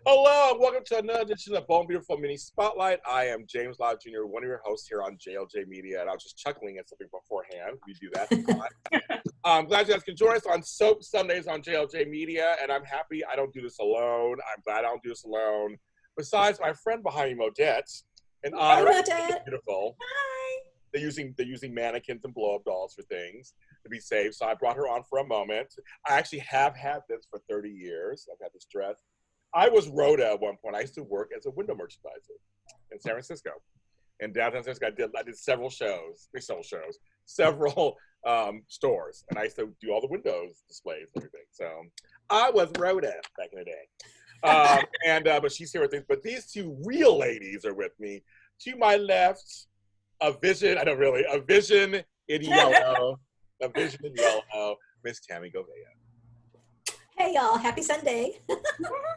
Hello, and welcome to another edition of Bold and Beautiful Mini Spotlight. I am James Lott Jr., one of your hosts here on JLJ Media, and I was just chuckling at something beforehand. We do that. I'm glad you guys can join us on Soap Sundays on JLJ Media, and I'm happy I don't do this alone. I'm glad I don't do this alone. Besides my friend behind me, Modette, and I, beautiful. Hi. They're using mannequins and blow-up dolls for things to be safe, so I brought her on for a moment. I actually have had this for 30 years. I've had this dress. I was Rhoda at one point. I used to work as a window merchandiser in San Francisco. In downtown San Francisco, I did several stores, and I used to do all the windows displays and everything. So I was Rhoda back in the day. But she's here with things. But these two real ladies are with me. To my left, a vision in yellow, Miss Tami Goveia. Hey y'all, happy Sunday.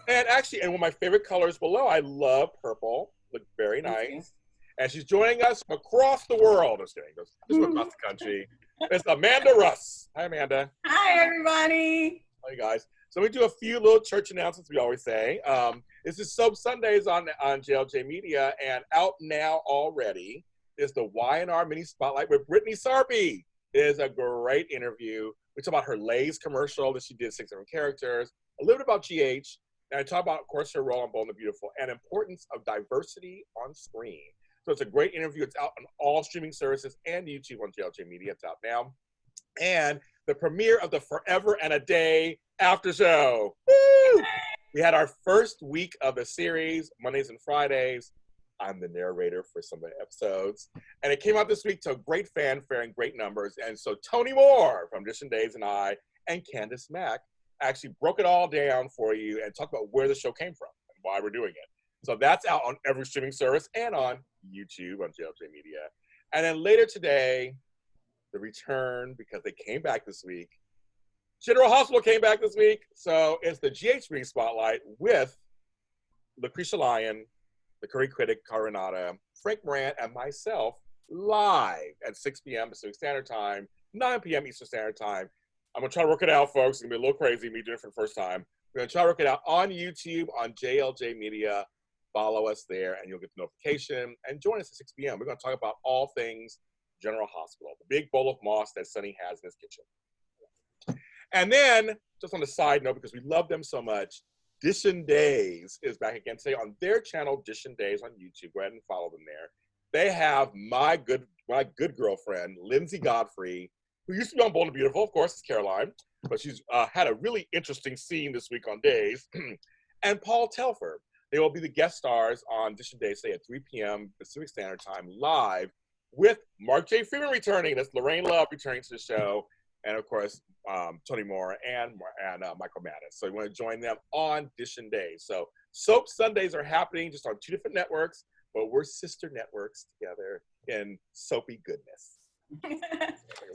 And one of my favorite colors below, I love purple. Look very nice. And she's joining us from across the world. Just kidding. Just across the country. It's Amanda Russ. Hi, Amanda. Hi, everybody. Hi, guys. So we do a few little church announcements, we always say. This is Soap Sundays on JLJ Media, and out now already is the Y&R Mini Spotlight with Brittany Sarpy. It is a great interview. We talk about her Lay's commercial that she did 6 different characters, a little bit about GH, and I talk about, of course, her role on Bold and Beautiful and importance of diversity on screen. So it's a great interview. It's out on all streaming services and YouTube on JLJ Media. It's out now. And the premiere of the Forever and a Day after show. Woo! We had our first week of the series, Mondays and Fridays. I'm the narrator for some of the episodes. And it came out this week to a great fanfare and great numbers. And so Tony Moore from Dish and Days and I and Candace Mack actually broke it all down for you and talked about where the show came from and why we're doing it. So that's out on every streaming service and on YouTube on JLJ Media. And then later today, the return, because they came back this week. General Hospital came back this week. So it's the GH Mini Spotlight with Lucretia Lyon, the Curry Critic, Carinata, Frank Morant, and myself live at 6 p.m. Pacific Standard Time, 9 p.m. Eastern Standard Time. I'm going to try to work it out, folks. It's going to be a little crazy, me doing it for the first time. We're going to try to work it out on YouTube, on JLJ Media. Follow us there, and you'll get the notification. And join us at 6 p.m. We're going to talk about all things General Hospital, the big bowl of moss that Sonny has in his kitchen. And then, just on a side note, because we love them so much, Dish and Days is back again today on their channel, Dish and Days on YouTube. Go ahead and follow them there. They have my good girlfriend, Lindsay Godfrey, who used to be on Bold and Beautiful, of course, it's Caroline, but she's had a really interesting scene this week on Days, and Paul Telford. They will be the guest stars on Dish and Days today at 3 p.m. Pacific Standard Time live with Mark J. Freeman returning. That's Lorraine Love returning to the show. And of course, Tony Moore and Michael Madden. So you want to join them on Dish and Days. So Soap Sundays are happening just on 2 different networks, but we're sister networks together in soapy goodness.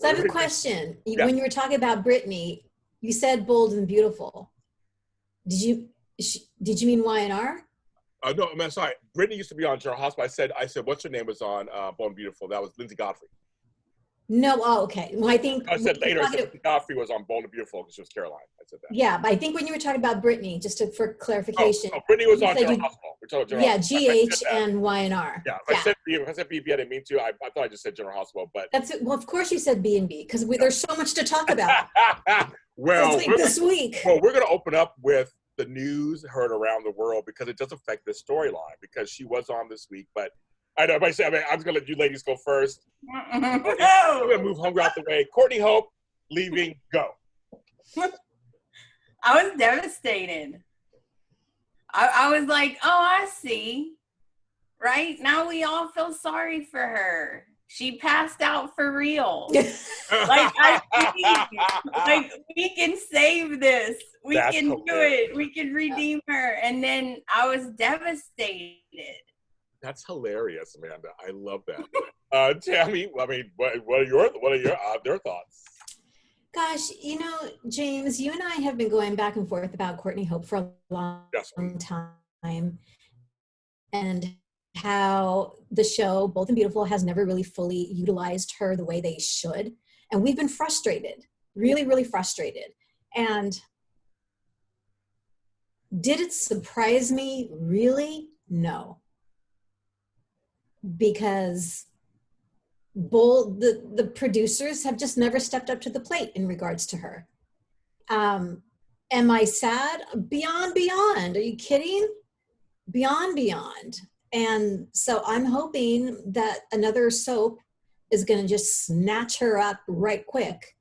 So I have a question. Yeah. When you were talking about Brittany, you said Bold and Beautiful. Did you mean Y&R? No, I'm sorry. Brittany used to be on General Hospital. I said, what's her name was on Bold and Beautiful? That was Lindsay Godfrey. No, oh, okay. Well, I think I said later. I said Godfrey was on Bold and Beautiful because she was Caroline. I said that. Yeah, but I think when you were talking about Brittany, for clarification. Oh, Brittany was on General Hospital. We're talking General Hospital. GH and Y&R. Yeah, if I said B&B, I didn't mean to. I thought I just said General Hospital, but that's it. Well, of course you said B&B because there's so much to talk about. Well, this week. Well, we're going to open up with the news heard around the world because it does affect this storyline because she was on this week, but I know. I'm going to let you ladies go first. I'm going to move Hunger out the way. Courtney Hope leaving. Go. I was devastated. I was like, oh, I see. Right? Now we all feel sorry for her. She passed out for real. Like we can save this. We can do it. We can redeem her. And then I was devastated. That's hilarious, Amanda. I love that. Tami, what are your thoughts? Gosh, James, you and I have been going back and forth about Courtney Hope for a long time, and how the show, Bold and Beautiful, has never really fully utilized her the way they should. And we've been frustrated, really, really frustrated. And Did it surprise me? Really? No. Because the producers have just never stepped up to the plate in regards to her. Am I sad? Beyond. Are you kidding? Beyond. And so I'm hoping that another soap is going to just snatch her up right quick,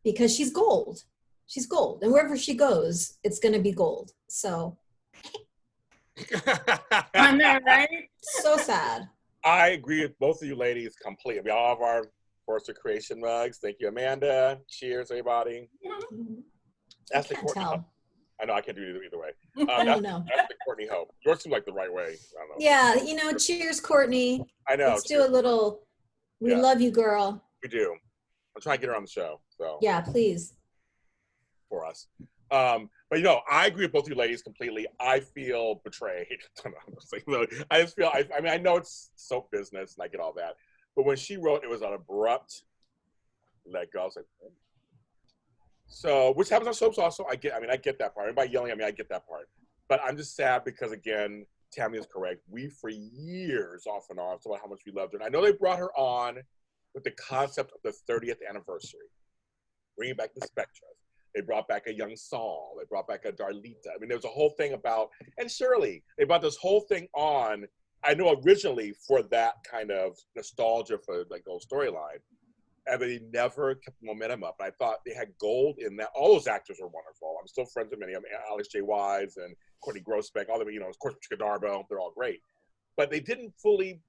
because she's gold. She's gold. And wherever she goes, it's going to be gold. So. I know, right? So sad. I agree with both of you ladies completely. We all have our Forster Creation mugs. Thank you, Amanda. Cheers, everybody. That's the Courtney Hope. I know I can't do it either way. That's the Courtney Hope. Yours seems like the right way. I don't know. Yeah, cheers, Courtney. I know. Let's do a little. We love you, girl. We do. I'm trying to get her on the show. So yeah, please. For us. But I agree with both you ladies completely. I feel betrayed. I just feel, I know it's soap business and I get all that. But when she wrote, it was an abrupt let go. I was like, oh. So, which happens on soaps also. I get that part. Everybody yelling at me, I get that part. But I'm just sad because, again, Tami is correct. We, for years, off and on, talked about how much we loved her. And I know they brought her on with the concept of the 30th anniversary, bringing back the Spectra. They brought back a young Saul. They brought back a Darlita. I mean, there was a whole thing about, and Shirley, they brought this whole thing on, I know originally for that kind of nostalgia for like the whole storyline. And they never kept the momentum up. And I thought they had gold in that. All those actors were wonderful. I'm still friends with many of them. Alex J. Wise and Courtney Grosbeck, all of them, of course, Chica Darbo, they're all great. But they didn't fully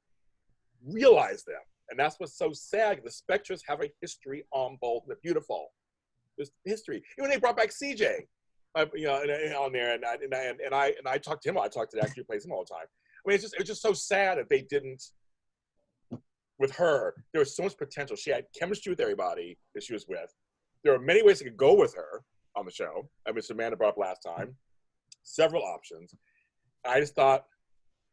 realize them. And that's what's so sad. The Spectras have a history on Bold. They're beautiful. There's history. Even when they brought back CJ, on there, and I talked to him. I talked to the actor who plays him all the time. I mean, it's just so sad that they didn't. With her, there was so much potential. She had chemistry with everybody that she was with. There are many ways they could go with her on the show. I mean, Amanda brought up last time. Several options. I just thought,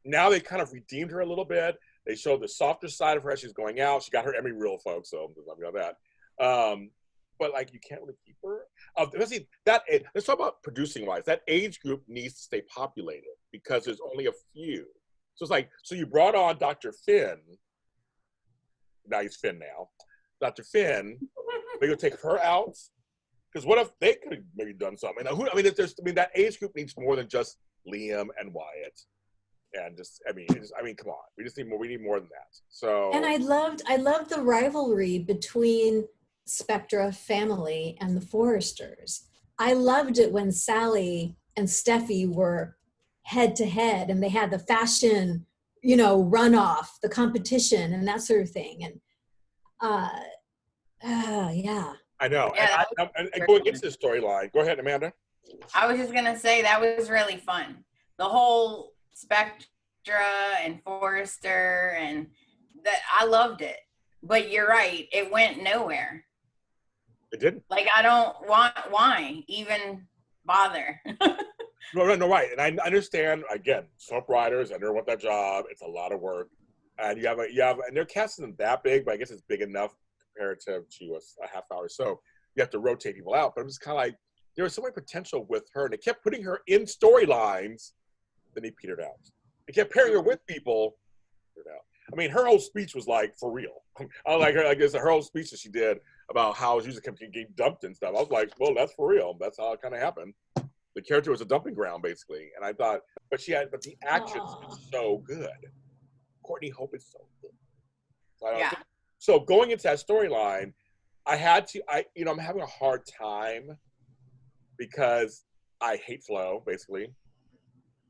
now they kind of redeemed her a little bit. They showed the softer side of her as she's going out. She got her Emmy reel, folks, so there's nothing about that. But like, you can't really keep her. Let's talk about producing wise. That age group needs to stay populated because there's only a few. So it's like, so you brought on Dr. Finn. Now he's Finn now. Dr. Finn, they're gonna take her out. Because what if they could have maybe done something? That age group needs more than just Liam and Wyatt. And come on. We just need more. We need more than that. So. And I loved the rivalry between Spectra family and the Forresters. I loved it when Sally and Steffi were head to head and they had the fashion, runoff, the competition and that sort of thing. And yeah. I know. Yeah, and going into the storyline, go ahead, Amanda. I was just gonna say that was really fun. The whole Spectra and Forrester and that, I loved it. But you're right, it went nowhere. It didn't. Like, I don't want, why even bother? No, right. And I understand, again, soap writers, and they want that job. It's a lot of work. And you have, and their cast isn't that big, but I guess it's big enough comparative to a half hour. So you have to rotate people out. But I'm just kind of like, there was so much potential with her. And they kept putting her in storylines, then he petered out. They kept pairing her with people, petered out. I mean, her whole speech was like, for real. I like her, I guess her whole speech that she did about how she was getting dumped and stuff. I was like, well, that's for real. That's how it kind of happened. The character was a dumping ground, basically. And I thought, but the actress is so good. Courtney Hope is so good. So going into that storyline, I'm having a hard time because I hate Flo, basically.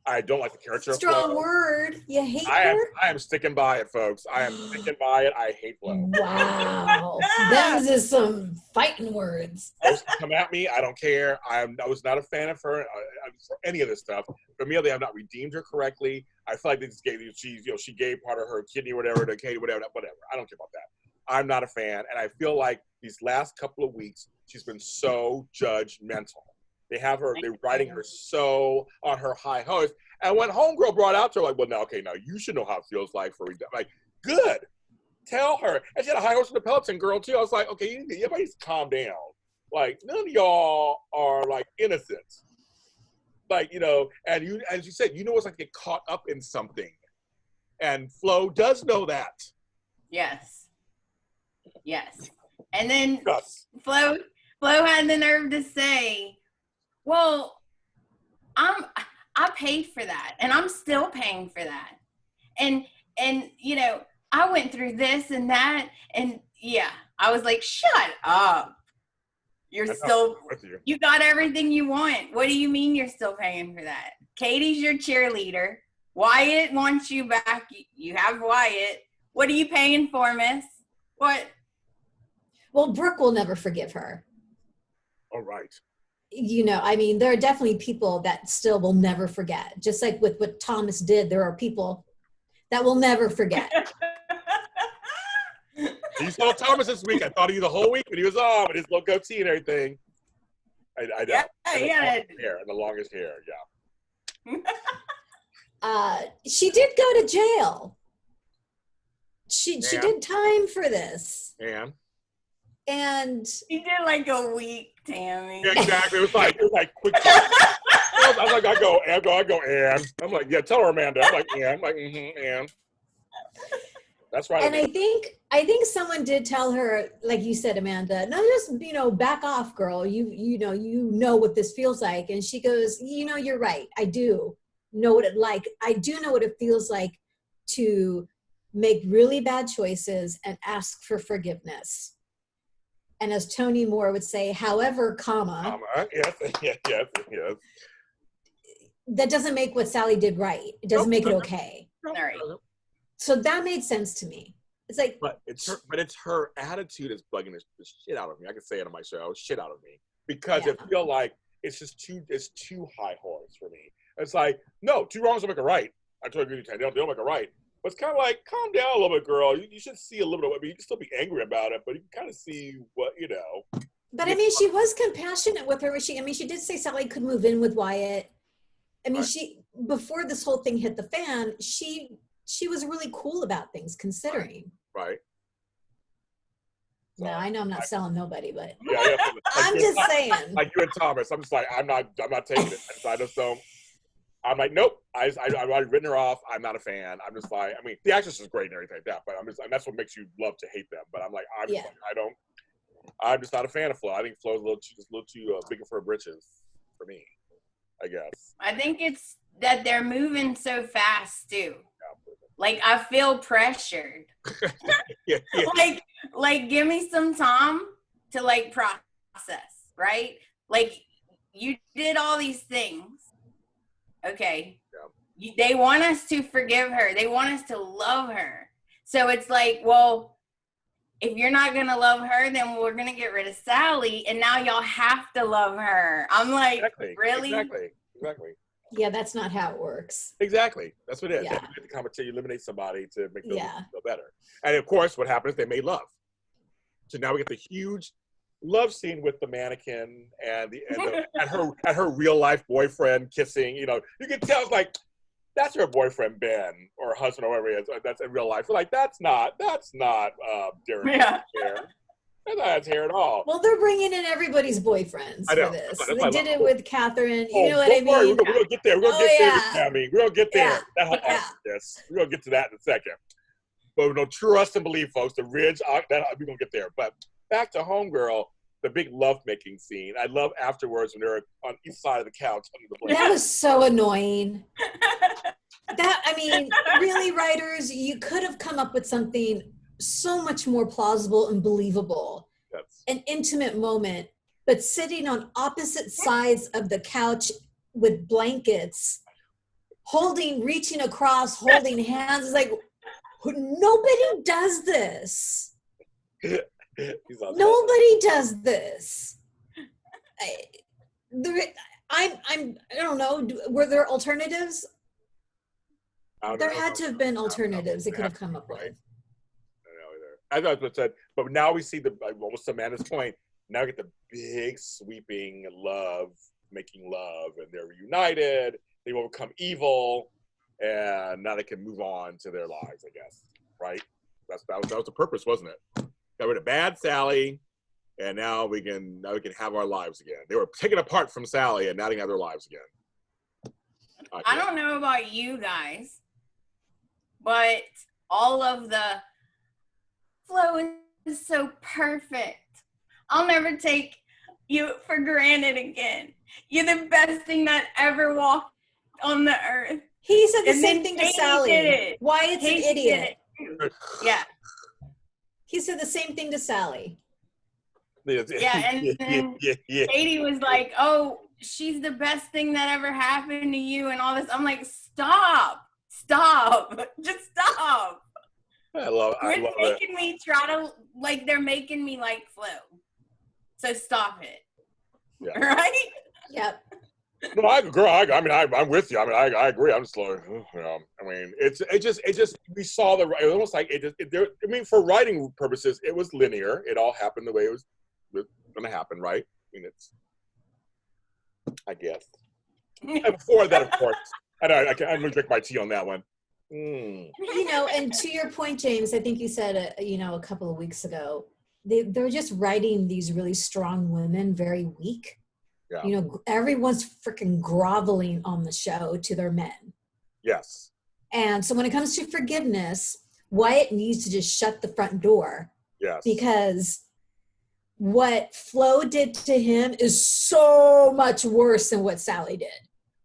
I don't like the character. Strong word. You hate her? I am sticking by it, folks. I am sticking by it. I hate Flo. Wow. Those are some fighting words. Come at me. I don't care. I was not a fan of her for any of this stuff. For me, they have not redeemed her correctly. I feel like they just gave she gave part of her kidney or whatever to Katie, whatever. I don't care about that. I'm not a fan. And I feel like these last couple of weeks, she's been so judgmental. They're writing her so on her high horse. And when Homegirl brought out to her, like, well, now you should know how it feels like for like, good. Tell her. And she had a high horse in the Peloton girl, too. I was like, okay, everybody calm down. Like, none of y'all are, like, innocent. Like, you know, and you, as you said, you know, it's like get caught up in something. And Flo does know that. Yes. Yes. And then Yes. Flo had the nerve to say, well, I paid for that and I'm still paying for that. And you know, I went through this and that, and yeah, I was like, shut up. You got everything you want. What do you mean you're still paying for that? Katie's your cheerleader. Wyatt wants you back. You have Wyatt. What are you paying for, miss? What? Well, Brooke will never forgive her. All right. You know, I mean, there are definitely people that still will never forget. Just like with what Thomas did, there are people that will never forget. You saw Thomas this week. I thought of you the whole week when he was on with his little goatee and everything. I know. Yeah, And the longest hair, yeah. She did go to jail. She did time for this. And she did like a week, Tami. Yeah, exactly. It was like quick. I was like, I go, Ann. I'm like, yeah, tell her, Amanda. I'm like, Ann. I'm like, Ann. That's right. And I think someone did tell her, like you said, Amanda, no, just, you know, back off, girl. You know what this feels like. And she goes, you know, you're right. I do know what it feels like to make really bad choices and ask for forgiveness. And as Tony Moore would say, however, yes. That doesn't make what Sally did right. It doesn't make it okay. All right. So that made sense to me. It's like, but it's her attitude is bugging the shit out of me. I can say it on my show, shit out of me, because I feel like it's too high horse for me. It's like, no, two wrongs don't make a right. I told you, they don't make a right. But it's kind of like, calm down a little bit, girl. You should see a little bit. I mean, you can still be angry about it, but you can kind of see what, you know. But I mean, she was compassionate with her. She did say Sally could move in with Wyatt. I mean, before this whole thing hit the fan, she was really cool about things, considering. Right. So, no, I know I'm not selling nobody, but yeah. I'm just saying. Like you and Thomas, I'm just like, I'm not taking it. I just don't. I'm like, nope. I've already written her off. I'm not a fan. I'm just like, I mean, the actress is great and everything like that, but and that's what makes you love to hate them. But I'm like, I'm just not a fan of Flo. I think Flo's a little too big for her britches for me, I guess. I think it's that they're moving so fast too. Like, I feel pressured. yeah. Like, give me some time to like process, right? Like, you did all these things. Okay. Yeah. They want us to forgive her. They want us to love her. So it's like, well, if you're not going to love her, then we're going to get rid of Sally. And now y'all have to love her. I'm like, really? Exactly. Yeah, that's not how it works. Exactly. That's what it is. Yeah. You have to eliminate somebody to make them feel better. And of course, what happens, they made love. So now we get the huge love scene with the mannequin and her real life boyfriend kissing. You know, you can tell it's like, that's her boyfriend Ben or husband or whatever it is. That's in real life. We're like, that's not Darren. Yeah. That's not his hair at all. Well, they're bringing in everybody's boyfriends for this. They did it with Catherine. You know what I mean? We're going to get there. We're going to get there, Tami. We're going to get there. Yeah. Yes. We're going to get to that in a second. But no, trust and believe, folks. The ridge, we're going to get there. But back to Homegirl, the big love-making scene. I love afterwards when they're on each side of the couch under the blanket. That was so annoying. Really, writers, you could have come up with something so much more plausible and believable. An intimate moment, but sitting on opposite sides of the couch with blankets, reaching across, holding hands. It's like, nobody does this. Nobody does this. I don't know. Were there alternatives? There had to have been alternatives they could have come up with. I know what I said, but now we see almost to Amanda's point. Now we get the big sweeping making love, and they're reunited. They overcome evil, and now they can move on to their lives. I guess, right? That was the purpose, wasn't it? Got rid of bad Sally, and now we can have our lives again. They were taken apart from Sally, and now they have their lives again. I don't know about you guys, but all of the Flo is so perfect. I'll never take you for granted again. You're the best thing that ever walked on the earth. He said the same thing to Sally. Did it. Wyatt's an idiot. Yeah. He said the same thing to Sally. Yeah, and then Katie was like, "Oh, she's the best thing that ever happened to you," and all this. I'm like, "Stop, just stop." I love making me try to like. They're making me like Flo, so stop it. Yeah. Right? Yep. No, I'm with you. I agree. I'm just like, I mean, it just we saw it was almost like for writing purposes, it was linear. It all happened the way it was going to happen, right? I mean, I guess. And before that, of course, I'm going to drink my tea on that one. And to your point, James, I think you said, a couple of weeks ago, they're just writing these really strong women very weak. Yeah. Everyone's freaking groveling on the show to their men. Yes. And so when it comes to forgiveness, Wyatt needs to just shut the front door. Yes. Because what Flo did to him is so much worse than what Sally did.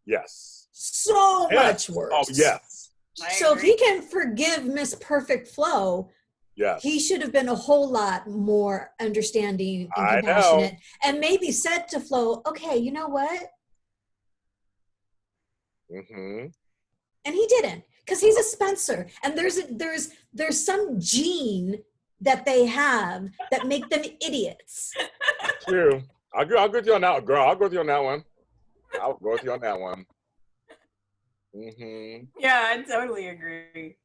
Yes. So much worse. Oh, yes. So if he can forgive Miss Perfect Flo, yes, he should have been a whole lot more understanding and compassionate, and maybe said to Flo, "Okay, you know what?" Mm-hmm. And he didn't, because he's a Spencer, and there's some gene that they have that make them idiots. True. I'll go with you on that, girl. I'll go with you on that one. I'll go with you on that one. Mm-hmm. Yeah, I totally agree.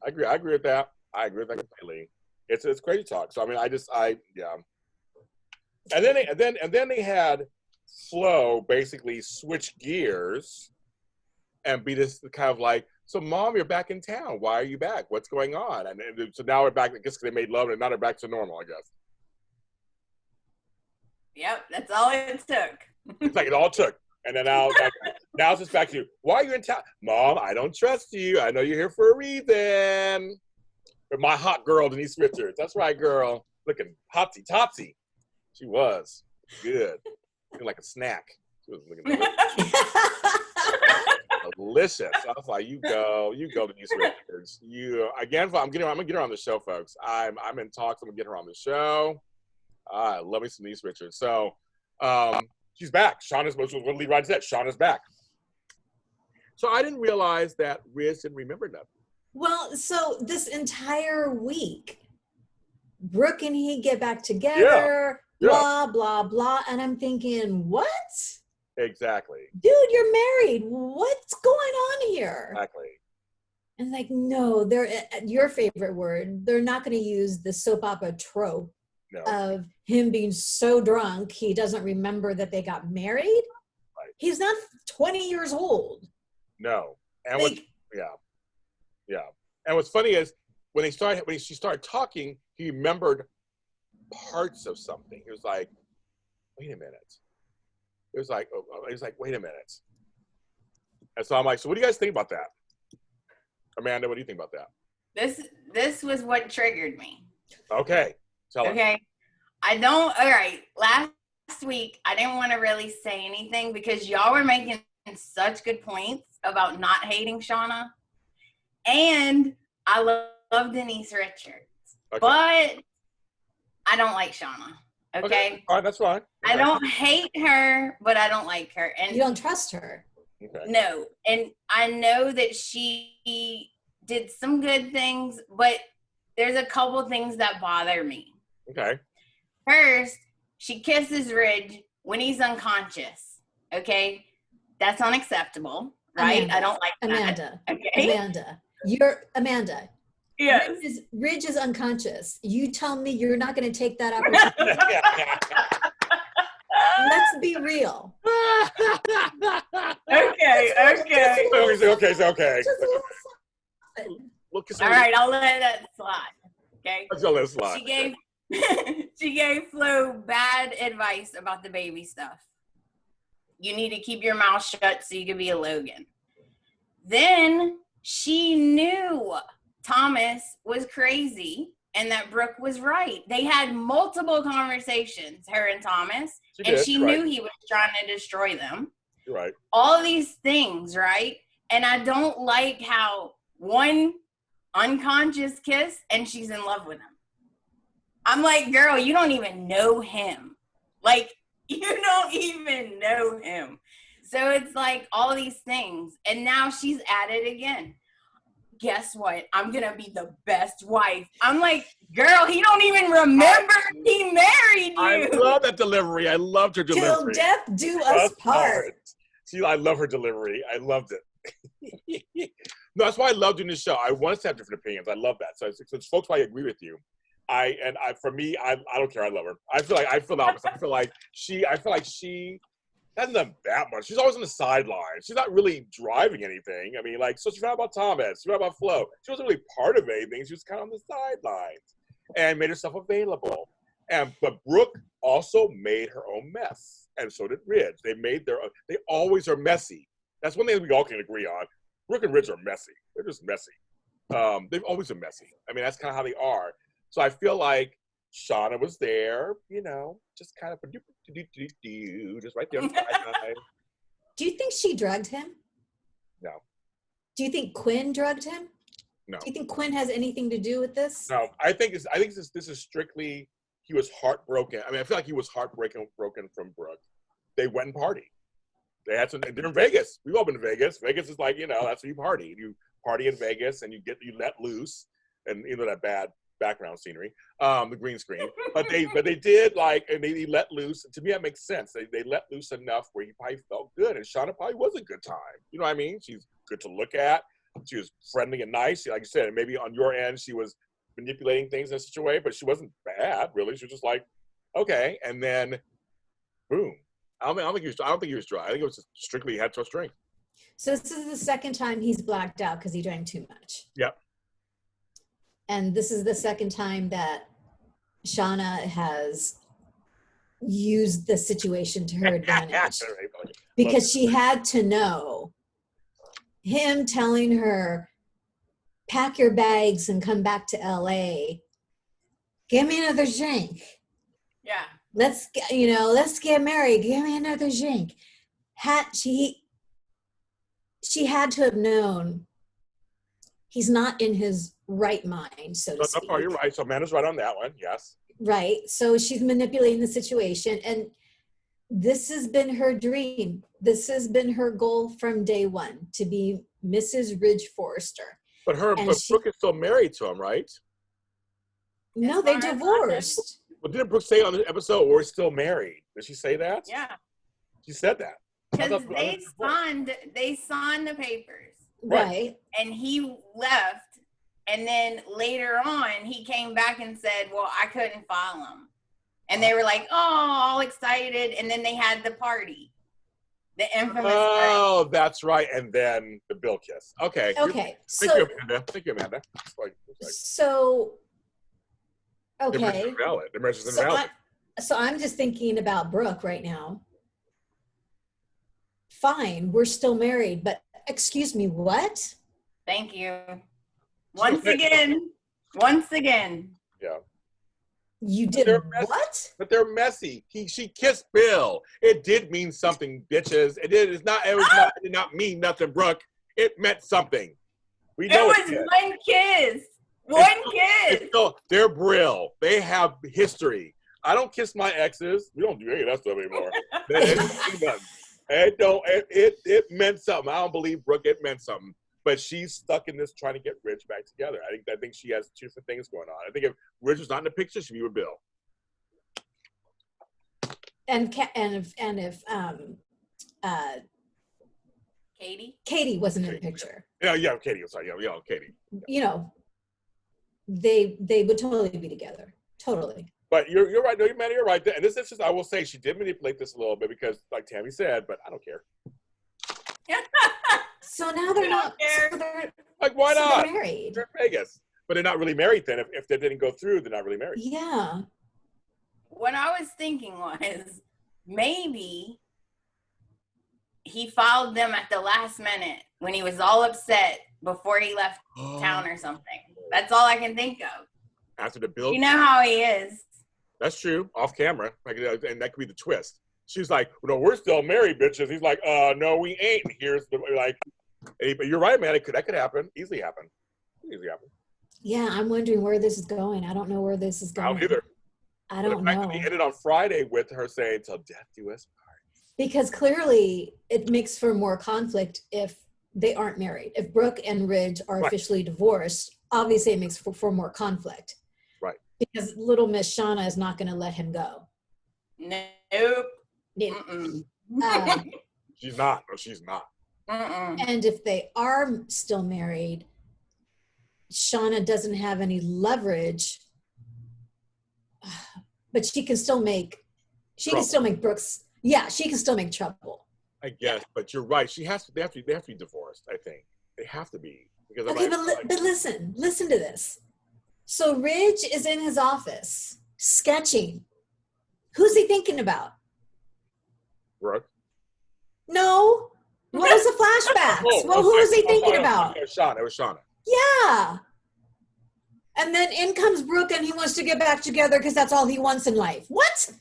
I agree with that. I agree with that completely. It's crazy talk. So I mean, yeah. And then they had Flo basically switch gears and be this kind of like, so Mom, you're back in town. Why are you back? What's going on? And so now we're back. I guess because they made love, and now they're back to normal. I guess. Yep, that's all it took. It's like it all took. And then now it's just back to you. Why are you in town? Mom, I don't trust you. I know you're here for a reason. But my hot girl, Denise Richards. That's right, girl. Looking hotsy-topsy. She was. Good. Looking like a snack. She was looking delicious. I was like, you go, Denise Richards. I'm gonna get her on the show, folks. I'm in talks. I'm gonna get her on the show. I love me some Denise Richards. So, she's back. Shauna's what the lead writer said. Shauna's back. So I didn't realize that Riz didn't remember nothing. Well, so this entire week, Brooke and he get back together, blah, blah, blah. And I'm thinking, what? Exactly. Dude, you're married. What's going on here? Exactly. And like, no, they're your favorite word. They're not going to use the soap opera trope of him being so drunk he doesn't remember that they got married. Right. He's not 20 years old. No. And yeah. And what's funny is when she started talking, he remembered parts of something. He was like, wait a minute. It was like, wait a minute. And so I'm like, so what do you guys think about that? Amanda, what do you think about that? This was what triggered me. Okay. Tell us. Okay. All right. Last week, I didn't want to really say anything because y'all were making such good points about not hating Shauna. And I love Denise Richards. Okay. But I don't like Shauna. Okay? All right, that's fine. Okay. I don't hate her, but I don't like her. And you don't trust her. Okay. No. And I know that she did some good things, but there's a couple things that bother me. Okay. First, she kisses Ridge when he's unconscious. Okay? That's unacceptable, right? Amanda, I don't like that. Amanda. Okay? Amanda. Yes. Ridge is unconscious. You tell me you're not going to take that opportunity. Let's be real. Okay. Okay. All right, I'll let that slide. Okay. Let's let it slide. She gave Flo bad advice about the baby stuff. You need to keep your mouth shut so you can be a Logan. Then she knew Thomas was crazy and that Brooke was right. They had multiple conversations, her and Thomas, she knew he was trying to destroy them. You're right. All of these things, right? And I don't like how one unconscious kiss and she's in love with him. I'm like, girl, you don't even know him. Like, you don't even know him. So it's like all these things. And now she's at it again. Guess what? I'm going to be the best wife. I'm like, girl, he don't even remember he married you. I love that delivery. I loved her delivery. Till death do us part. See, I love her delivery. I loved it. No, that's why I love doing this show. I want us to have different opinions. I love that. So folks, I agree with you. For me, I don't care. I love her. I feel the opposite. I feel like she hasn't done that much. She's always on the sidelines. She's not really driving anything. I mean, like, so she found out about Thomas. She found out about Flo. She wasn't really part of anything. She was kind of on the sidelines and made herself available. But Brooke also made her own mess, and so did Ridge. They always are messy. That's one thing we all can agree on. Brooke and Ridge are messy. They're just messy. They've always been messy. I mean, that's kind of how they are. So I feel like Shauna was there, just kind of just right there. Do you think she drugged him? No. Do you think Quinn drugged him? No. Do you think Quinn has anything to do with this? No. I think this is strictly he was heartbroken. I mean, I feel like he was broken from Brooke. They went and partied. They're in Vegas. We've all been to Vegas. Vegas is like, that's where you party. You party in Vegas and you let loose, and that bad background scenery, the green screen. But they did and they let loose. To me, that makes sense. They let loose enough where he probably felt good, and Shauna probably was a good time. You know what I mean? She's good to look at. She was friendly and nice. Like you said, maybe on your end she was manipulating things in such a way, but she wasn't bad really. She was just like, okay, and then boom. I don't think he was dry. I think it was just strictly he had to drink. So this is the second time he's blacked out because he drank too much. Yep. And this is the second time that Shauna has used the situation to her advantage. Because she had to know him telling her, pack your bags and come back to LA. Give me another drink. Yeah. Let's get married. Give me another drink. She had to have known he's not in his right mind, so to speak. Oh, you're right. So Amanda's right on that one. Yes. Right. So she's manipulating the situation, and this has been her dream. This has been her goal from day one, to be Mrs. Ridge Forrester. But Brooke is still married to him, right? No, they divorced. Well, didn't Brooke say on the episode we're still married? Did she say that? Yeah. She said that. Because they signed the papers. Right. And he left. And then later on, he came back and said, well, I couldn't file them. And they were like, oh, all excited. And then they had the party. The infamous party. That's right. And then the Bill kiss. Okay. Okay. Thank you, Amanda. So, okay. The marriage is invalid. So I'm just thinking about Brooke right now. Fine, we're still married, but excuse me, what? Thank you. Once again. Yeah. You did what? But they're messy. She kissed Bill. It did mean something, bitches. It did not mean nothing, Brooke. It meant something. We know it was one kiss. One kiss. They're Brill. They have history. I don't kiss my exes. We don't do any of that stuff anymore. It meant something. I don't believe Brooke. It meant something. But she's stuck in this trying to get Ridge back together. I think she has two different things going on. I think if Ridge was not in the picture, she'd be with Bill. And if Katie wasn't in the picture. Yeah, Katie. I'm sorry. Yeah, Katie. They would totally be together. Totally. But you're right. No, you're right. And this is just, I will say, she did manipulate this a little bit because, like Tami said, but I don't care. So now they're not. So like, why not? They're married. They're in Vegas. But they're not really married then. If they didn't go through, they're not really married. Yeah. What I was thinking was maybe he filed them at the last minute when he was all upset before he left town or something. That's all I can think of. After the bill. You know how he is. That's true. Off camera. And that could be the twist. She's like, well, no, we're still married, bitches. He's like, no, we ain't. Here's the, like, hey, but you're right, man. That could happen. Easily happen. Yeah, I'm wondering where this is going. I don't know where this is going. I don't either. I don't know. He ended on Friday with her saying, till death do us part. Because clearly it makes for more conflict if they aren't married. If Brooke and Ridge are officially divorced, obviously it makes for more conflict. Right. Because little Miss Shauna is not going to let him go. Nope. She's not. No, she's not. And if they are still married, Shauna doesn't have any leverage, but she can still make Brooks. Yeah, she can still make trouble. I guess, but you're right. They have to be divorced. I think they have to be because. Okay, but listen to this. So Ridge is in his office sketching. Who's he thinking about? Brooke. No. What was the flashbacks? Well, who was he thinking about? It was Shauna. Yeah. And then in comes Brooke and he wants to get back together because that's all he wants in life. What?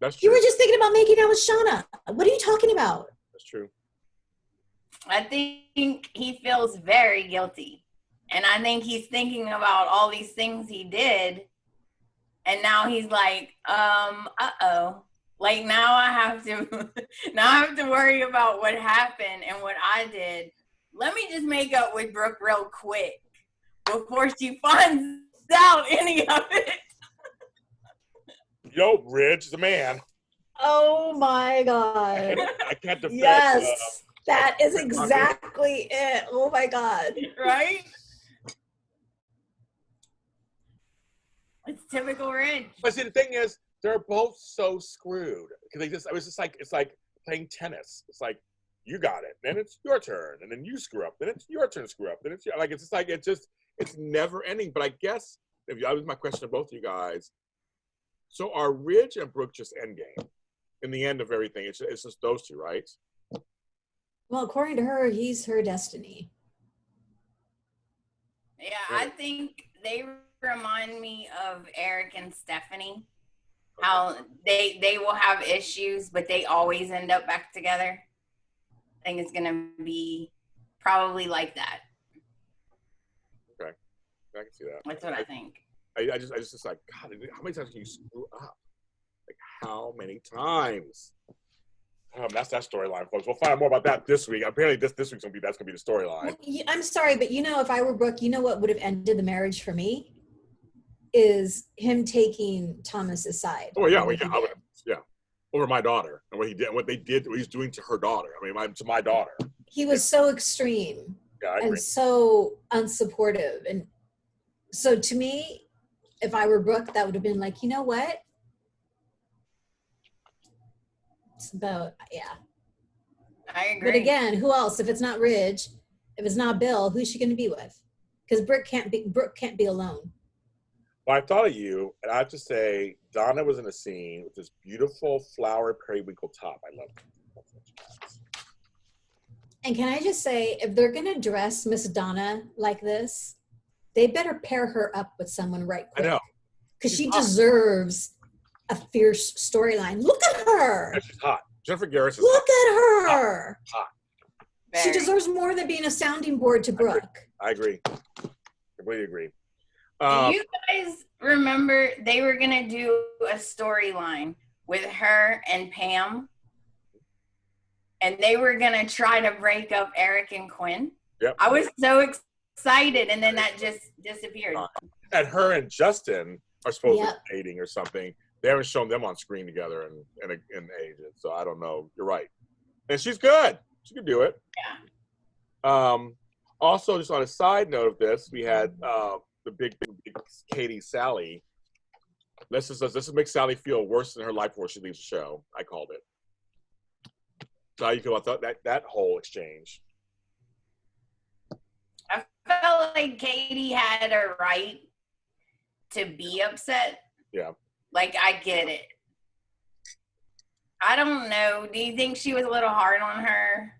That's true. You were just thinking about making out with Shauna. What are you talking about? That's true. I think he feels very guilty. And I think he's thinking about all these things he did. And now he's like, uh-oh. Like now I have to worry about what happened and what I did. Let me just make up with Brooke real quick before she finds out any of it. Yo, Ridge, the man. Oh my God. I can't defend. Yes, that is exactly it. Oh my God. Right? It's typical Ridge. But see, the thing is, they're both so screwed because it's like playing tennis. It's like you got it, then it's your turn, and then you screw up, then it's your turn to screw up, then it's like it's never ending. But I guess that was my question to both of you guys. So are Ridge and Brooke just endgame in the end of everything? It's just those two, right? Well, according to her, he's her destiny. Yeah, I think they remind me of Eric and Stephanie. How they will have issues, but they always end up back together. I think it's gonna be probably like that. Okay, I can see that. That's what I think. I just like, God, how many times can you screw up? Like how many times? That's that storyline, folks. We'll find out more about that this week. Apparently, this week's gonna be the storyline. Well, I'm sorry, but if I were Brooke, what would have ended the marriage for me is him taking Thomas's side. Oh yeah, over my daughter and what he did, what he's doing to her daughter. I mean, to my daughter. He was so extreme and so unsupportive, and so to me, if I were Brooke, that would have been like, you know what? It's about I agree. But again, who else? If it's not Ridge, if it's not Bill, who's she going to be with? Because Brooke can't be alone. Well, I thought of you, and I have to say, Donna was in a scene with this beautiful flower periwinkle top. I love it. And can I just say, if they're going to dress Miss Donna like this, they better pair her up with someone right quick. I know. Because she deserves a fierce storyline. Look at her. Yeah, she's hot. Jennifer Garris is Look at her. Hot. She deserves more than being a sounding board to Brooke. I agree. Completely agree. Do you guys remember they were going to do a storyline with her and Pam? And they were going to try to break up Eric and Quinn? Yep. I was so excited, and then that just disappeared. And her and Justin are supposed to be dating or something. They haven't shown them on screen together in ages, so I don't know. You're right. And she's good. She can do it. Yeah. Also, just on a side note of this, we had the big Katie Sally. This is make Sally feel worse than her life before she leaves the show. I called it. So how you feel about that whole exchange? I felt like Katie had a right to be upset. Yeah. Like, I get it. I don't know. Do you think she was a little hard on her,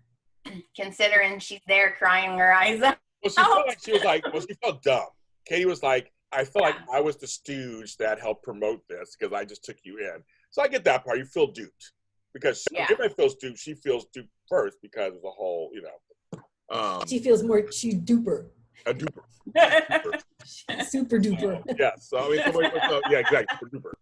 considering she's there crying her eyes out? Well, she felt like she felt dumb. Katie was like, I feel like I was the stooge that helped promote this because I just took you in. So I get that part. You feel duped because everybody feels duped. She feels duped first because of the whole, she feels more, she's duper. A duper. Super duper. Yes. So, yeah, exactly. Super duper.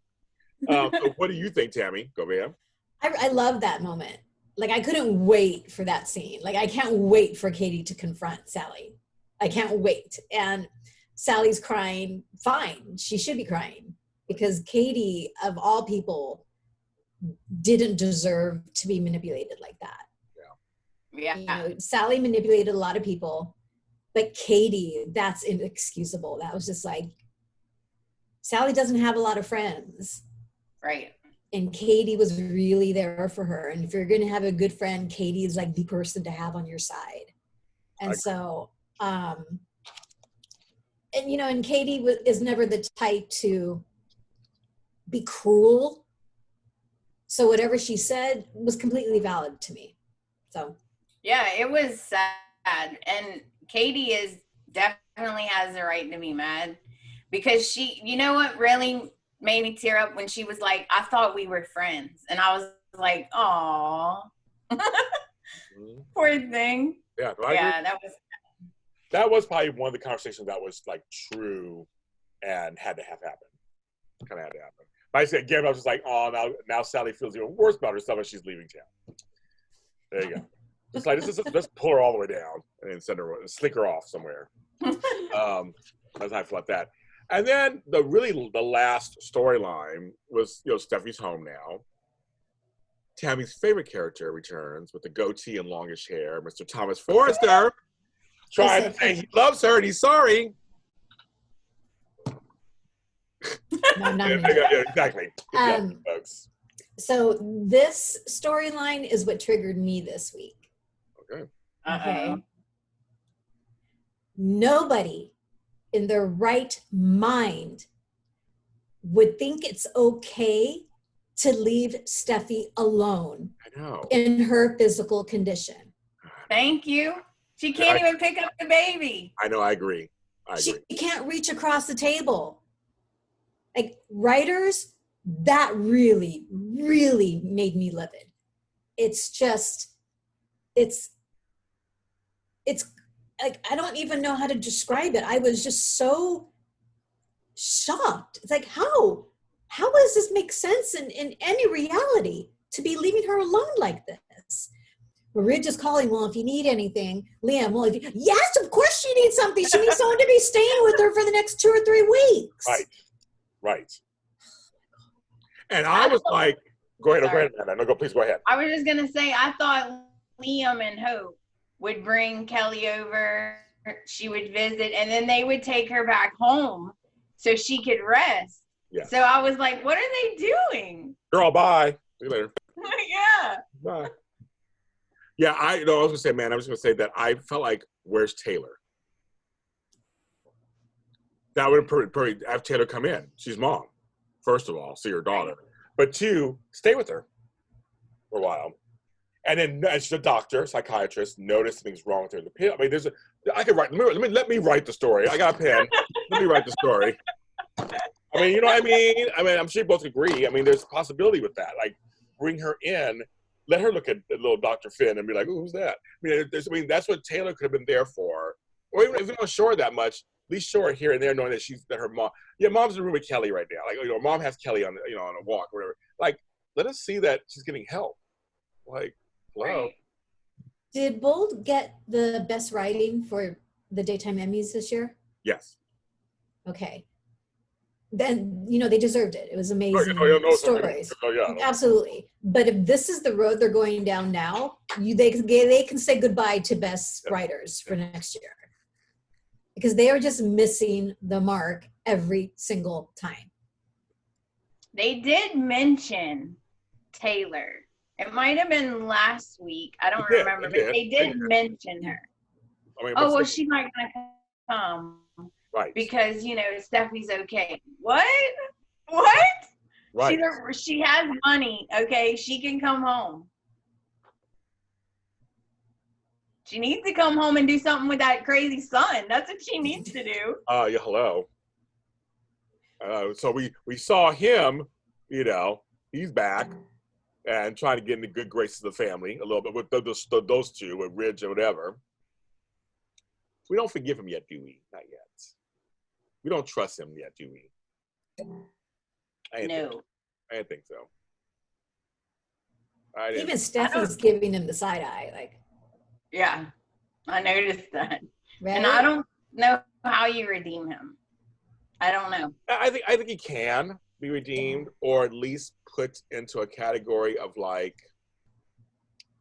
So what do you think, Tami? Goveia? I love that moment. Like, I couldn't wait for that scene. Like, I can't wait for Katie to confront Sally. I can't wait. And Sally's crying. Fine. She should be crying because Katie, of all people, didn't deserve to be manipulated like that. Yeah. Sally manipulated a lot of people, but Katie, that's inexcusable. That was just like, Sally doesn't have a lot of friends. Right. And Katie was really there for her. And if you're going to have a good friend, Katie is like the person to have on your side. And so, and Katie is never the type to be cruel. So whatever she said was completely valid to me. So. Yeah, it was sad. And Katie definitely has the right to be mad because you know what really made me tear up when she was like, I thought we were friends. And I was like, aw. Poor thing. Yeah, that was probably one of the conversations that was like true and had to happen. Kind of had to happen. But I said again, I was just like, oh, now Sally feels even worse about herself and she's leaving town. There you go. Just like let's pull her all the way down and then slick her off somewhere. That's how I feel about that. And then the last storyline was Steffi's home now. Tami's favorite character returns with the goatee and longish hair, Mr. Thomas Forrester, trying to say he loves her and he's sorry. No, not yeah, exactly. Folks. So this storyline is what triggered me this week. Okay. Nobody in their right mind would think it's okay to leave Steffi alone in her physical condition. Thank you. She can't even pick up the baby. I know, I agree. She can't reach across the table. Like, writers, that really, really made me livid. It's just, it's like, I don't even know how to describe it. I was just so shocked. It's like, how does this make sense in any reality to be leaving her alone like this? We're just calling, well, if you need anything, Liam, yes, of course she needs something. She needs someone to be staying with her for the next 2 or 3 weeks. Right. And I was like, go ahead, Amanda. No, please go ahead. I was just going to say, I thought Liam and Hope would bring Kelly over, she would visit, and then they would take her back home so she could rest. Yeah. So I was like, what are they doing? Girl, bye. See you later. Yeah. Bye. Yeah, I was going to say, man, I was going to say that I felt like, where's Taylor? That would probably have Taylor come in. She's mom, first of all, see her daughter. But 2, stay with her for a while. And then she's a doctor, psychiatrist, noticed something's wrong with her. I mean, I could write, let me write the story. I got a pen. Let me write the story. I mean, you know what I mean? I'm sure you both agree. I mean, there's a possibility with that. Like, bring her in, let her look at little Dr. Finn and be like, who's that? I mean, that's what Taylor could have been there for. Or even if we don't show her that much, at least show her here and there, knowing that her mom. Yeah, mom's in the room with Kelly right now. Like, mom has Kelly on a walk or whatever. Like, let us see that she's getting help. Like, hello. Right. Did Bold get the best writing for the Daytime Emmys this year? Yes. Okay. Then, they deserved it. It was amazing stories. Absolutely. But if this is the road they're going down now, they can say goodbye to best writers for next year. Because they are just missing the mark every single time. They did mention Taylor. It might have been last week. I don't remember, but they did mention her. She might not come. Right. Because, Steffi's okay. What? Right. She has money, okay? She can come home. She needs to come home and do something with that crazy son. That's what she needs to do. Yeah, hello. So we saw him, you know, he's back and trying to get in the good graces of the family a little bit with those two, with Ridge or whatever. We don't forgive him yet, do we? Not yet. We don't trust him yet, do we? I didn't think so. Even Steffi's giving him the side eye, like. Yeah, I noticed that. Right? And I don't know how you redeem him. I don't know. I think he can be redeemed, or at least put into a category of like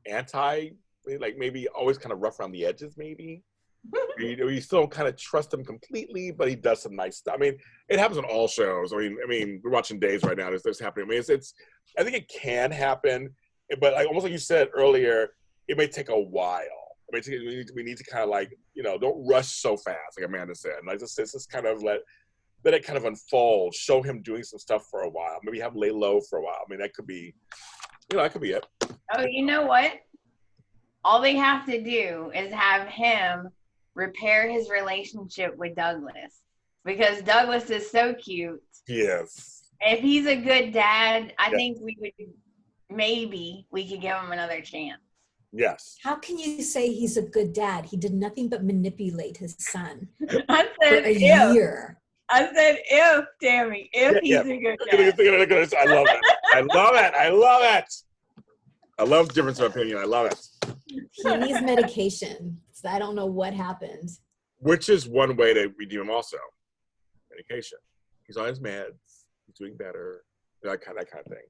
like maybe always kind of rough around the edges, maybe. You still don't kind of trust him completely, but he does some nice stuff. I mean, it happens on all shows. I mean, we're watching Days right now. This happening. I mean, it's. I think it can happen, but like, almost like you said earlier, it may take a while. I mean, we need to kind of like, you know, don't rush so fast, like Amanda said. And like this kind of let it kind of unfold. Show him doing some stuff for a while. Maybe have him lay low for a while. I mean, that could be, you know, that could be it. Oh, you know what? All they have to do is have him repair his relationship with Douglas, because Douglas is so cute. Yes. If he's a good dad, I think we could give him another chance. Yes. How can you say he's a good dad? He did nothing but manipulate his son I said for a year. I said if, Tami, if he's a good dad. I love it. I love it. I love it. I love difference of opinion. I love it. He needs medication. So I don't know what happened. Which is one way to redeem him also. Medication. He's on his meds. He's doing better. That kind of thing.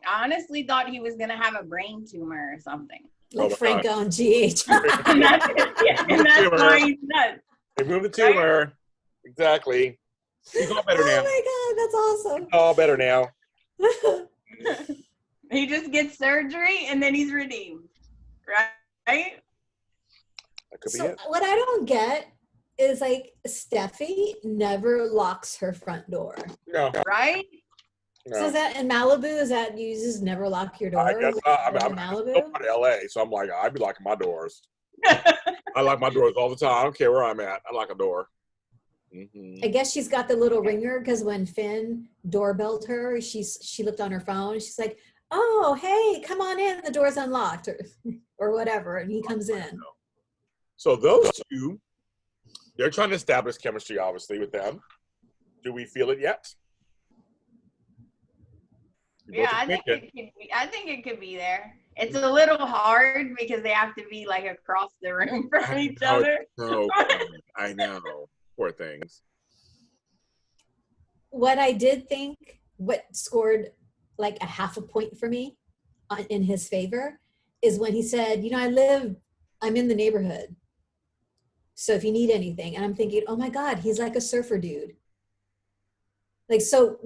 I honestly thought he was going to have a brain tumor or something. Like Franco on GH. And that's why he's nuts. They moved the tumor. Right? Exactly. He's all better now. Oh my God, that's awesome. All better now. He just gets surgery and then he's redeemed. Right? That could be so it. What I don't get is like Steffi never locks her front door. No. Right? No. So is that in Malibu? Is that you just never lock your door? I guess I'm Malibu? in LA, so I'm like, I'd be locking my doors. I lock my doors all the time. I don't care where I'm at. I lock a door. Mm-hmm. I guess she's got the little ringer because when Finn doorbelled her, she looked on her phone and she's like, "Oh, hey, come on in. The door's unlocked," or whatever, and he comes in. So those two, they're trying to establish chemistry, obviously, with them. Do we feel it yet? Yeah, I think it could be there. It's a little hard because they have to be like across the room from each other. So I know. Poor things. What I did think, what scored like a 0.5 point for me in his favor, is when he said, "You know, I'm in the neighborhood. So if you need anything," and I'm thinking, oh my God, he's like a surfer dude. Like, so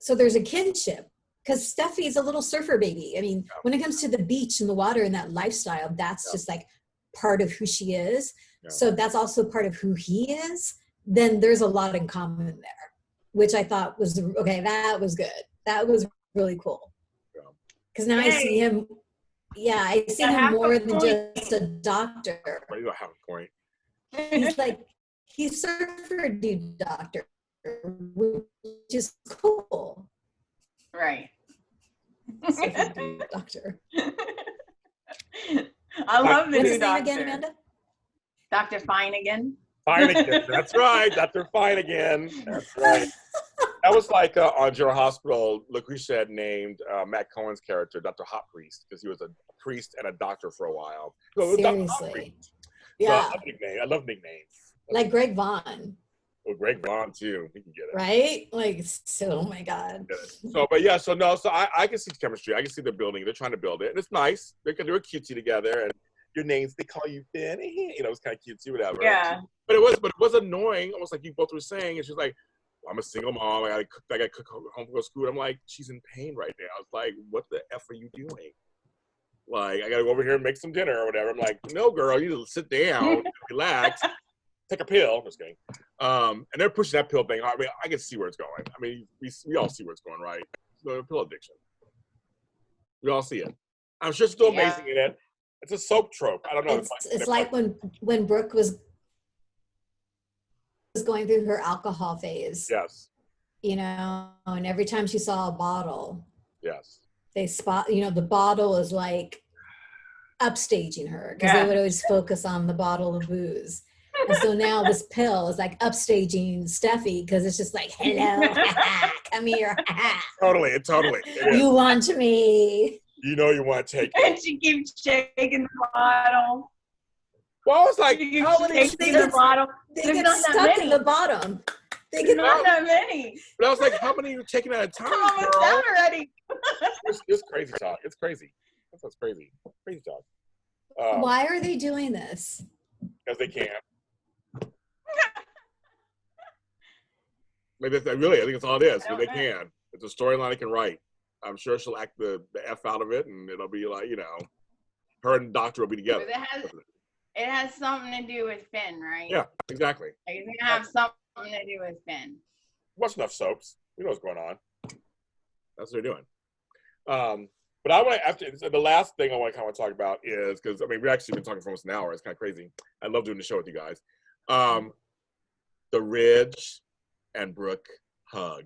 there's a kinship. Because Steffi's a little surfer baby. I mean, when it comes to the beach and the water and that lifestyle, that's just like part of who she is. Yeah. So that's also part of who he is. Then there's a lot in common there, which I thought was, okay, that was good. That was really cool. Because now I see him, I see him more than just a doctor. You don't have a point. He's surfer dude doctor, which is cool. Right. Doctor. I love the new doctor. Again, Amanda? Dr. Fine-Again. Fine-Again. That's right. Dr. Fine-Again. That's right. That was like on General Hospital, Lucretia had named Matt Cohen's character Dr. Hot Priest, because he was a priest and a doctor for a while. So seriously. Yeah. So I love nicknames. Like Greg Vaughn. Well, Greg Vaughn too. He can get it. Right? Like, so, oh my God. So I can see chemistry. I can see the building. They're trying to build it. And it's nice. They're cutesy together. And your names, they call you Finn. You know, it's kind of cutesy, whatever. Yeah. But it was annoying, almost like you both were saying. And she's like, well, I'm a single mom. I gotta cook home for school. I'm like, she's in pain right now. It's like, what the F are you doing? Like, I gotta go over here and make some dinner or whatever. I'm like, no, girl, you need to sit down, relax. Take a pill. Just kidding. And they're pushing that pill thing. I mean, I can see where it's going. I mean, we all see where it's going, right? the pill addiction. We all see it. I'm sure she's still amazing in it. It's a soap trope. I don't know. It's like when Brooke was going through her alcohol phase. Yes. You know, and every time she saw a bottle, yes, they spot, you know, the bottle is like upstaging her because they would always focus on the bottle of booze. And so now this pill is like upstaging Steffi because it's just like, hello, come here. Totally. You want me. You know you want to take it. And she keeps shaking the bottle. Well, I was like, how many the bottle? They get stuck in the bottom. They get not that many. But I was like, how many are you taking at a time? I'm almost down already. It's crazy talk. It's crazy. That's crazy. Crazy talk. Why are they doing this? Because they can't. Maybe really, I think it's all it is. They can. It's a storyline they can write. I'm sure she'll act the F out of it, and it'll be like, you know, her and the doctor will be together. It has something to do with Finn, right? Yeah, exactly. Like, it's gonna have something to do with Finn. Watch enough soaps. We know what's going on. That's what they're doing. But I want to, after the last thing I want to kind of talk about is, because I mean, we've actually been talking for almost an hour. It's kind of crazy. I love doing the show with you guys. The Ridge and Brooke hug.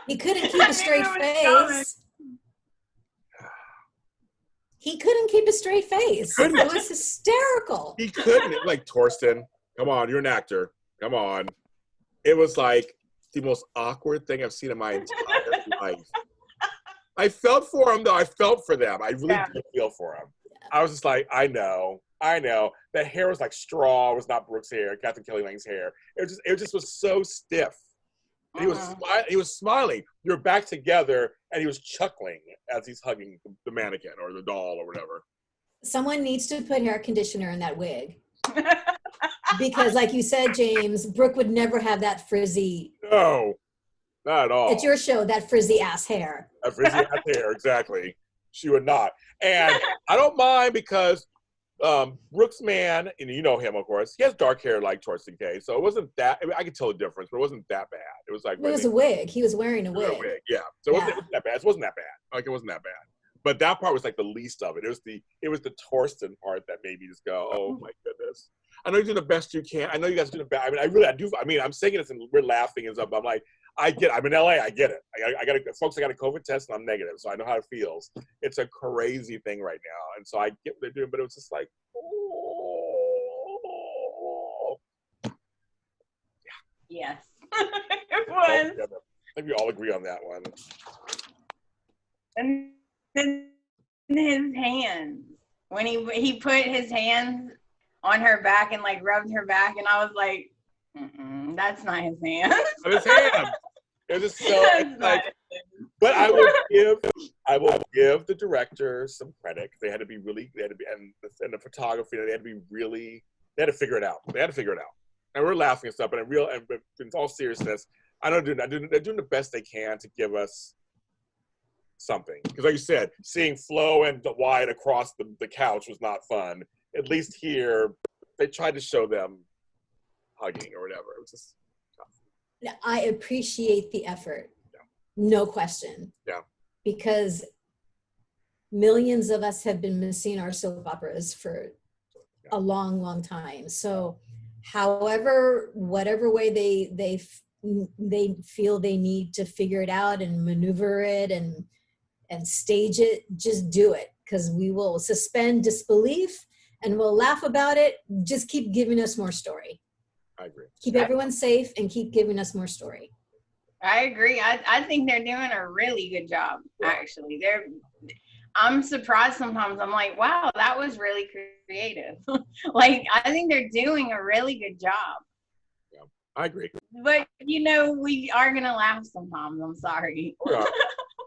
He couldn't keep a straight face. He couldn't keep a straight face. It was hysterical. He couldn't. Like, Torsten, come on, you're an actor. Come on. It was like the most awkward thing I've seen in my entire life. I felt for him, though. I felt for them. I really did feel for him. I was just like, I know. That hair was like straw. It was not Brooke's hair. Captain Kelly Lang's hair. It just was so stiff. And he was smiling. You're back together, and he was chuckling as he's hugging the mannequin or the doll or whatever. Someone needs to put hair conditioner in that wig. Because like you said, James, Brooke would never have that frizzy. No, not at all. It's your show, that frizzy ass hair. That frizzy ass hair, exactly. She would not. And I don't mind because Brooke's man, and you know him, of course, he has dark hair like Torsten K. So it wasn't that, I mean, I could tell the difference, but it wasn't that bad. It was like, it was a wig. He was wearing a wig. Yeah. So it wasn't that bad. It wasn't that bad. Like, it wasn't that bad. But that part was like the least of it. It was the Torsten part that made me just go, oh my goodness. I know you're doing the best you can. I know you guys are doing the best. I mean, I do. I mean, I'm saying this and we're laughing and stuff. But I'm like, I get it. I'm in LA. I get it. I got a COVID test and I'm negative. So I know how it feels. It's a crazy thing right now. And so I get what they're doing, but it was just like, oh. Yeah. Yes. It was. I think we all agree on that one. And then his hands, when he put his hands on her back and like rubbed her back, and I was like, that's not his hands. His hands. It was just so like. But I will give the director some credit. They had to be, and the photography, they had to figure it out. And we're laughing and stuff, but in all seriousness, I know they're doing the best they can to give us something. Because like you said, seeing Flo and Wyatt across the couch was not fun. At least here, they tried to show them hugging or whatever. It was just tough. I appreciate the effort. No question. Yeah. Because millions of us have been missing our soap operas for a long, long time. So whatever way they feel they need to figure it out and maneuver it and stage it, just do it. Because we will suspend disbelief and we'll laugh about it. Just keep giving us more story. I agree. Keep everyone safe and keep giving us more story. I agree. I think they're doing a really good job, actually. I'm surprised sometimes. I'm like, wow, that was really creative. Like, I think they're doing a really good job. Yeah, I agree. But, we are going to laugh sometimes. I'm sorry.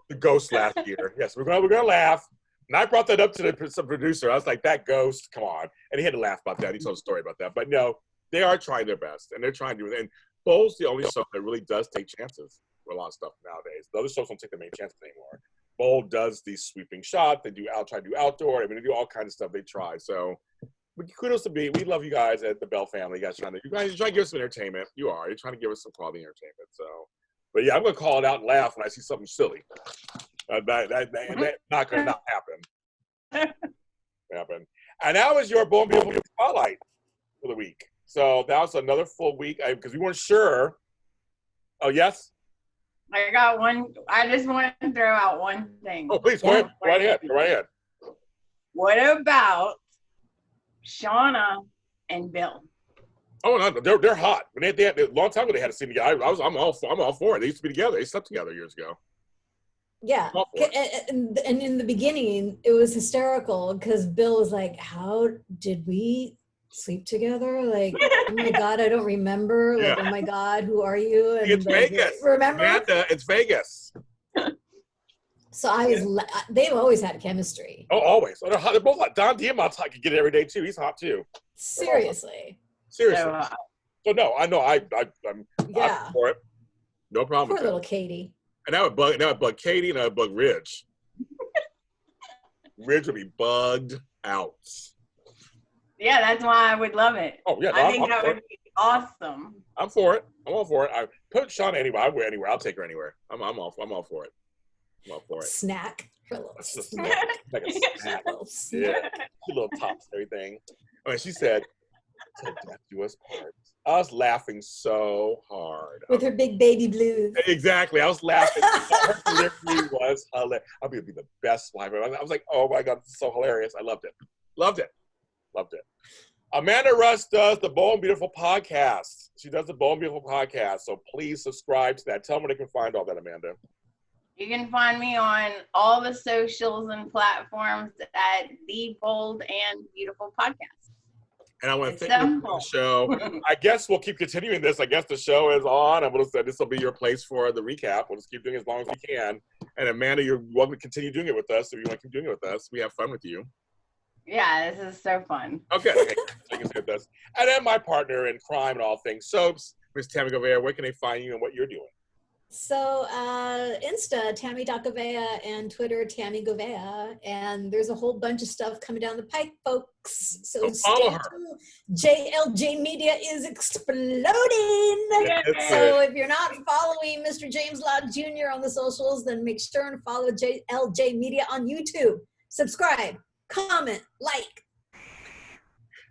The ghost last year. Yes, we're gonna laugh. And I brought that up to the producer. I was like, that ghost, come on. And he had to laugh about that. He told a story about that. But no, they are trying their best. And they're trying to do it. And Bold's the only show that really does take chances for a lot of stuff nowadays. The other shows don't take the main chances anymore. Bold does these sweeping shots. They try to do outdoor. I mean, they do all kinds of stuff. They try. So kudos to be. We love you guys at the Bell family. You guys trying to give us some entertainment. You are. You're trying to give us some quality entertainment. So But yeah, I'm gonna call it out and laugh when I see something silly. That not gonna not happen. And that was your Bold and Beautiful spotlight for the week. So that was another full week because we weren't sure. Oh yes. I got one. I just want to throw out one thing. Oh please, go ahead. Go right ahead. Go right ahead. What about Shauna and Bill? Oh no, they're hot. When they had a long time ago they had a scene together. I'm all for it. They used to be together. They slept together years ago. Yeah, and in the beginning it was hysterical because Bill was like, "How did we sleep together? Like, oh my God, I don't remember. Like, oh my God, who are you?" And it's like, Vegas. Remember? Amanda, it's Vegas. So they've always had chemistry. Oh, always. Oh, they're both hot. Don Diamant's hot. Can get it every day too. He's hot too. Seriously. So no, I know. I'm for it. No problem. Poor little Katie. And that would bug Katie, and that would bug Ridge. Ridge would be bugged out. Yeah, that's why I would love it. Oh yeah, no, I think that would be awesome. I'm for it. I'm all for it. I put Shauna anywhere. I wear anywhere. I'll take her anywhere. I'm all for it. I'm all for it. Snack. Her little snack. Like a snack. Yeah. Little tops and everything. I mean, she said, "Till death do us part." I was laughing so hard. With her big baby blues. Exactly. I was laughing. Her delivery was hilarious. I'll be the best wife ever. I was like, oh my God, this is so hilarious. I loved it. Loved it. Amanda Russ does the Bold and Beautiful podcast. She does the Bold and Beautiful podcast. So please subscribe to that. Tell them where they can find all that, Amanda. You can find me on all the socials and platforms at the Bold and Beautiful podcast. And I want to thank you for the show. I guess we'll keep continuing this. I guess the show is on. I'm going to say this will be your place for the recap. We'll just keep doing it as long as we can. And Amanda, you're welcome to continue doing it with us. If you want to keep doing it with us, we have fun with you. Yeah, this is so fun. Okay. I can say this. And then my partner in crime and all things soaps, Miss Tami Goveia. Where can they find you and what you're doing? So Insta, Tami.Goveia, and Twitter, Tami Goveia. And there's a whole bunch of stuff coming down the pike, folks. So follow her. JLJ Media is exploding. So if you're not following Mr. James Lott Jr. on the socials, then make sure and follow JLJ Media on YouTube. Subscribe, comment, like.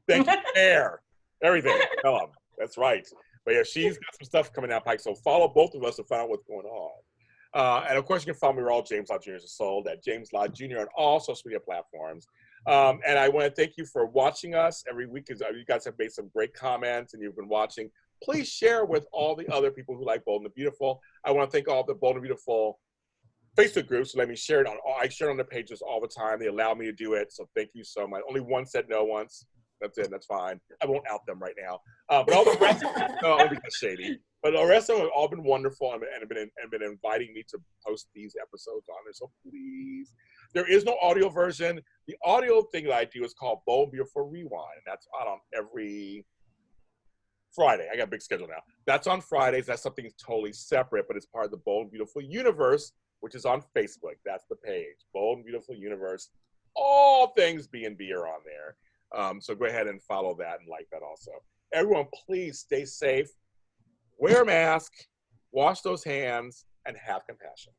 Thank you, share. Everything. Tell them. That's right. But yeah, she's got some stuff coming down pike. So follow both of us to find out what's going on. And of course, you can follow me. We're all James Lott Jr. is sold at James Lott Jr. on all social media platforms. And I want to thank you for watching us every week. You guys have made some great comments and you've been watching. Please share with all the other people who like Bold and Beautiful. I want to thank all the Bold and Beautiful Facebook groups who let me share it on. I share it on the pages all the time. They allow me to do it. So thank you so much. Only one said no once. That's it. That's fine. I won't out them right now. But all the rest, no, because shady. But the rest of them have all been wonderful and have been inviting me to post these episodes on there. So please, there is no audio version. The audio thing that I do is called Bold and Beautiful Rewind, and that's out on every Friday. I got a big schedule now. That's on Fridays. That's something totally separate, but it's part of the Bold and Beautiful Universe, which is on Facebook. That's the page, Bold and Beautiful Universe. All things B&B are on there. So go ahead and follow that and like that also. Everyone, please stay safe, wear a mask, wash those hands, and have compassion.